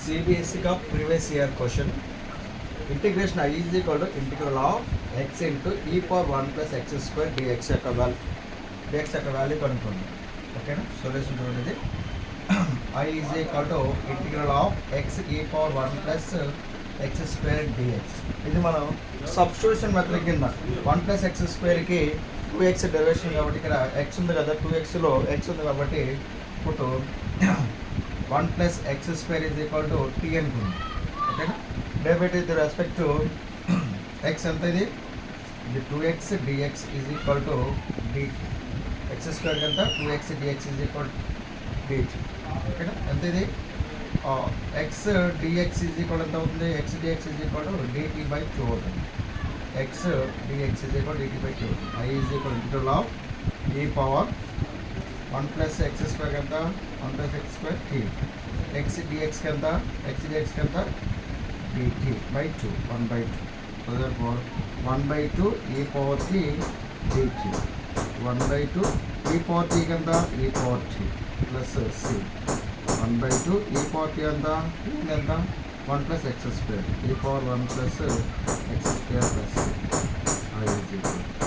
CBSE का previous year question integration I is equal to integral of x into e power 1 plus x square dx యొక్క value కనుక్కోండి. ఓకేనా? Solution చూడండి. I is equal to integral of x e power 1 plus x square dx. ఇది మనం substitution method కింద 1 plus x square కి 2x derivation కాబట్టి ఇక్కడ x ఉంది కదా, 2xలో x ఉంది కాబట్టి ఇప్పుడు 1 plus x square is equal to t అనుకుంది. ఓకేనా? డెరివేట్ విత్ రెస్పెక్ట్ టు x ఎంత ఇది 2x dx is equal to dt. x square ఎంత 2x dx is equal to dt. ఓకేనా? ఎంత ఇది x dx is equal ఎంత అవుతుంది, x dx is equal to dt by 2 అవుతుంది. x dx is equal to dt by 2. I is equal to integral of e power 1 plus x square ఎంత 1 plus x square t. x dx ఎంత dt by 2 1 by 2. So therefore 1 by 2 e power t dt 1 by 2 e power t ఎంత e power t plus c 1 by 2 e power t ఎంత 1 plus x square e power 1 plus x square plus c. I is equal